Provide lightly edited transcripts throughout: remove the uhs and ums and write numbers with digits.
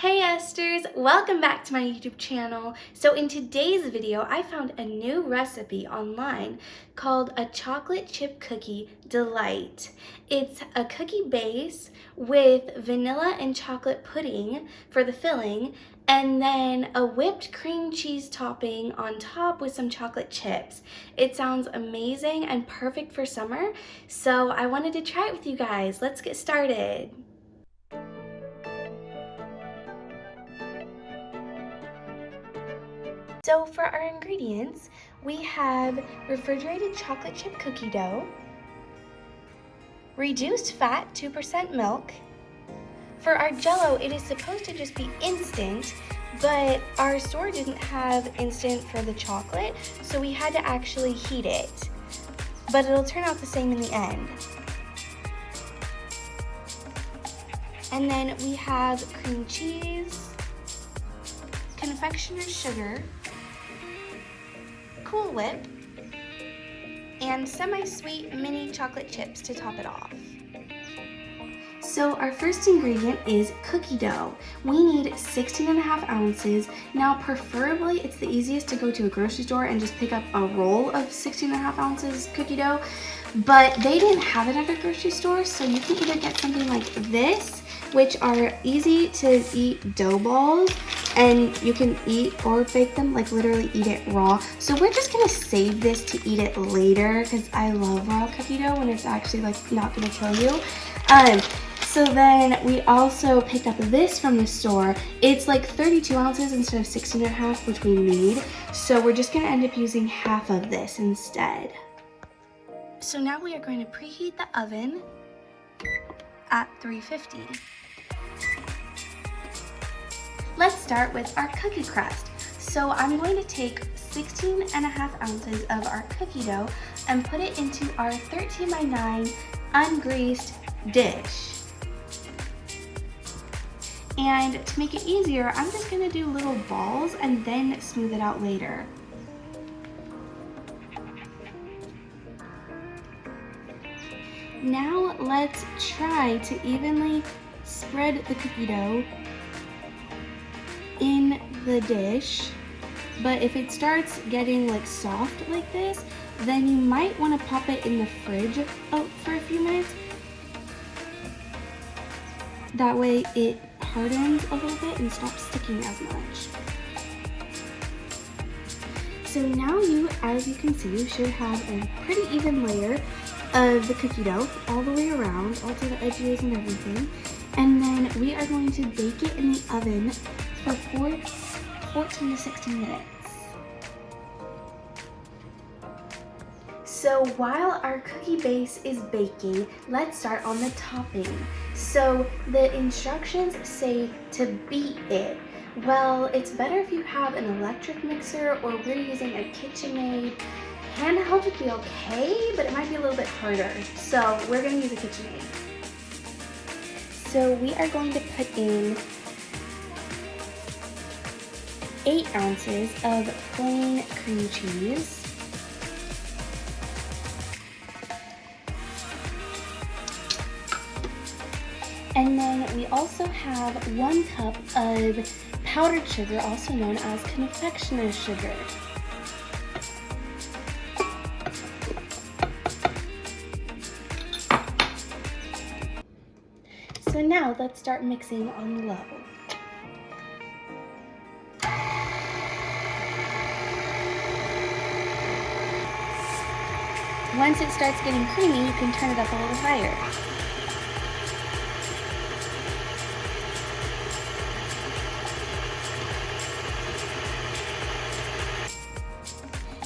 Hey Esthers, welcome back to my YouTube channel. So in today's video, I found a new recipe online called a chocolate chip cookie delight. It's a cookie base with vanilla and chocolate pudding for the filling, and then a whipped cream cheese topping on top with some chocolate chips. It sounds amazing and perfect for summer, so I wanted to try it with you guys. Let's get started. So for our ingredients, we have refrigerated chocolate chip cookie dough, reduced fat 2% milk. For our Jell-O, it is supposed to just be instant, but our store didn't have instant for the chocolate, so we had to actually heat it. But it'll turn out the same in the end. And then we have cream cheese, confectioners sugar, Cool Whip, and semi-sweet mini chocolate chips to top it off. So our first ingredient is cookie dough. We need 16.5 ounces. Now preferably it's the easiest to go to a grocery store and just pick up a roll of 16.5 ounces cookie dough, but they didn't have it at a grocery store, so you can either get something like this, which are easy to eat dough balls, and you can eat or bake them, like literally eat it raw. So we're just gonna save this to eat it later because I love raw cookie dough when it's actually like not gonna kill you. So then we also picked up this from the store. It's like 32 ounces instead of 16.5, which we need. So we're just gonna end up using half of this instead. So now we are going to preheat the oven at 350. Let's start with our cookie crust. So I'm going to take 16.5 ounces of our cookie dough and put it into our 13 by 9 ungreased dish. And to make it easier, I'm just gonna do little balls and then smooth it out later. Now let's try to evenly spread the cookie dough in the dish, but if it starts getting like soft like this, then you might want to pop it in the fridge for a few minutes. That way it hardens a little bit and stops sticking as much. So now you, as you can see, you should have a pretty even layer of the cookie dough all the way around, all to the edges and everything. And then we are going to bake it in the oven for 14 to 16 minutes. So while our cookie base is baking, let's start on the topping. So the instructions say to beat it. Well, it's better if you have an electric mixer, or we're using a KitchenAid. Handheld would be okay, but it might be a little bit harder. So we're gonna use a KitchenAid. So we are going to put in 8 ounces of plain cream cheese, and then we also have 1 cup of powdered sugar, also known as confectioners sugar. So now let's start mixing on low. Once it starts getting creamy, you can turn it up a little higher.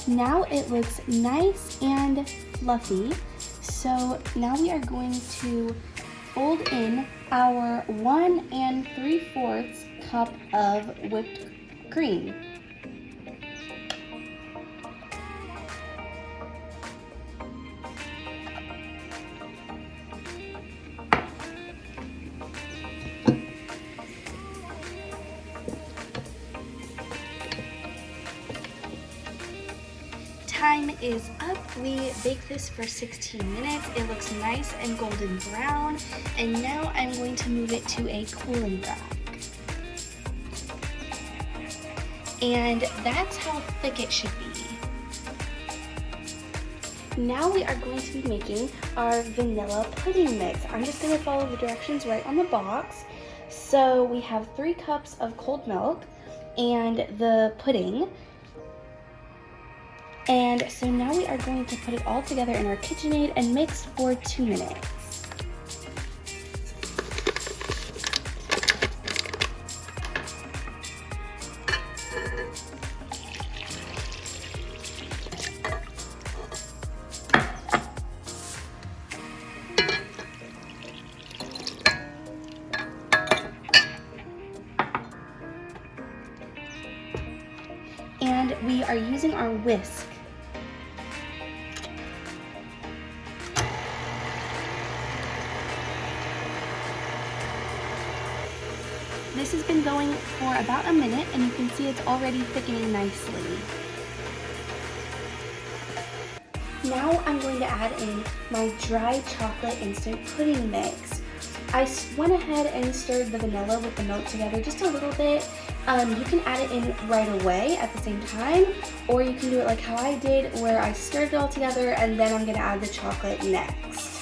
Now it looks nice and fluffy. So now we are going to fold in our 1 3/4 cup of whipped cream. Time is up. We baked this for 16 minutes. It looks nice and golden brown. And now I'm going to move it to a cooling rack. And that's how thick it should be. Now we are going to be making our vanilla pudding mix. I'm just going to follow the directions right on the box. So we have 3 cups of cold milk and the pudding. And so now we are going to put it all together in our KitchenAid and mix for 2 minutes. And we are using our whisk. This has been going for about a minute, and you can see it's already thickening nicely. Now I'm going to add in my dry chocolate instant pudding mix. I went ahead and stirred the vanilla with the milk together just a little bit. You can add it in right away at the same time, or you can do it like how I did, where I stirred it all together and then I'm going to add the chocolate next.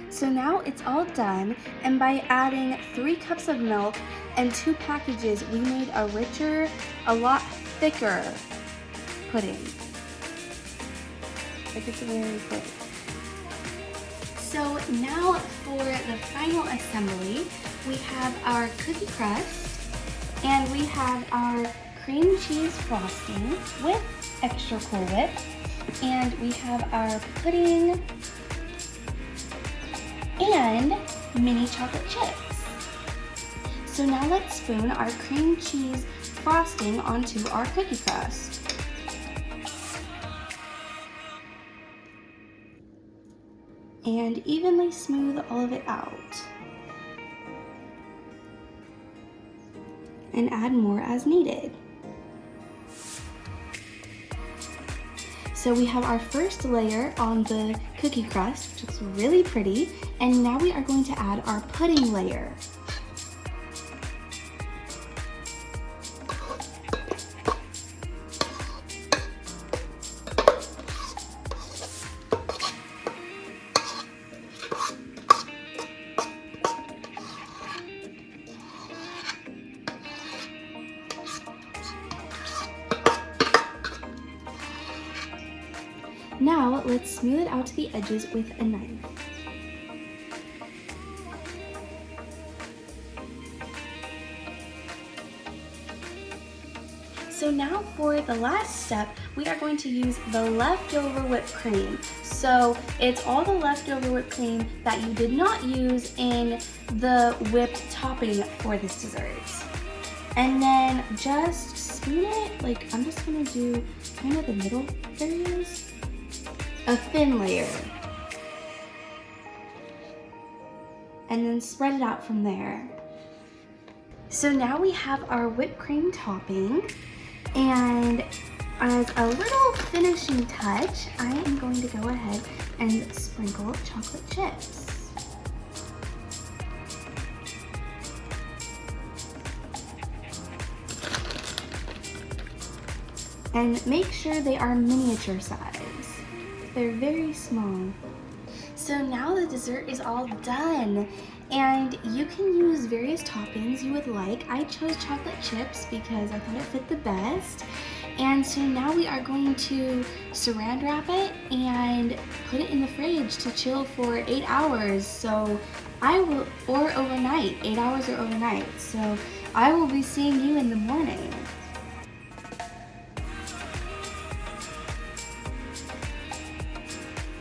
So now it's all done, and by adding 3 cups of milk and 2 packages, we made a richer, a lot thicker pudding. Like it's very thick. So now for the final assembly, we have our cookie crust, and we have our cream cheese frosting with extra Cool Whip, and we have our pudding and mini chocolate chips. So now let's spoon our cream cheese frosting onto our cookie crust. And evenly smooth all of it out. And add more as needed. So we have our first layer on the cookie crust, which looks really pretty, and now we are going to add our pudding layer. Now let's smooth it out to the edges with a knife. So now for the last step, we are going to use the leftover whipped cream. So it's all the leftover whipped cream that you did not use in the whipped topping for this dessert. And then just spoon it, like I'm just gonna do kind of the middle areas. A thin layer, and then spread it out from there. So now we have our whipped cream topping, and as a little finishing touch, I am going to go ahead and sprinkle chocolate chips. And make sure they are miniature size. They're very small. So now the dessert is all done, and you can use various toppings you would like. I chose chocolate chips because I thought it fit the best. And so now we are going to saran wrap it and put it in the fridge to chill for 8 hours. So or overnight, 8 hours or overnight. So I will be seeing you in the morning.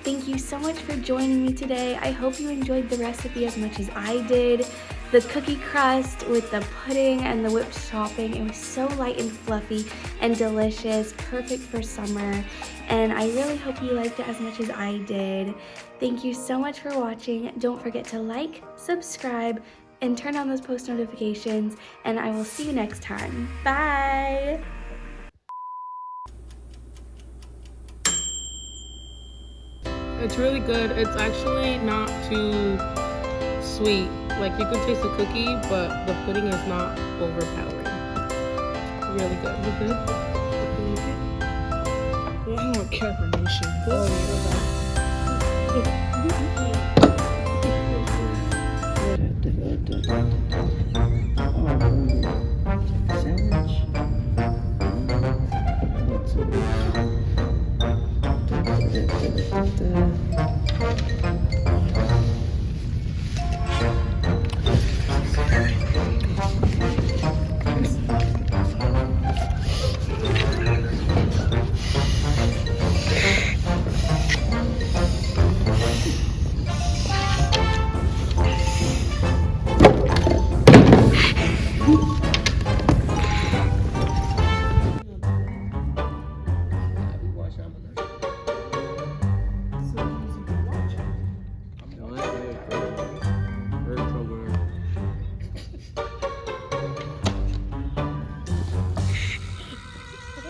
Thank you so much for joining me today. I hope you enjoyed the recipe as much as I did. The cookie crust with the pudding and the whipped topping, it was so light and fluffy and delicious, perfect for summer. And I really hope you liked it as much as I did. Thank you so much for watching. Don't forget to like, subscribe, and turn on those post notifications. And I will see you next time. Bye! It's really good. It's actually not too sweet. Like you can taste the cookie, but the pudding is not overpowering. Really good. I want carbonation.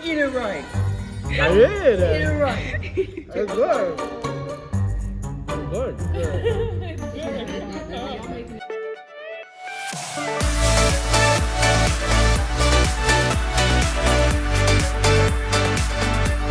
Eat it right. I did. Eat it right. It's good. It's good.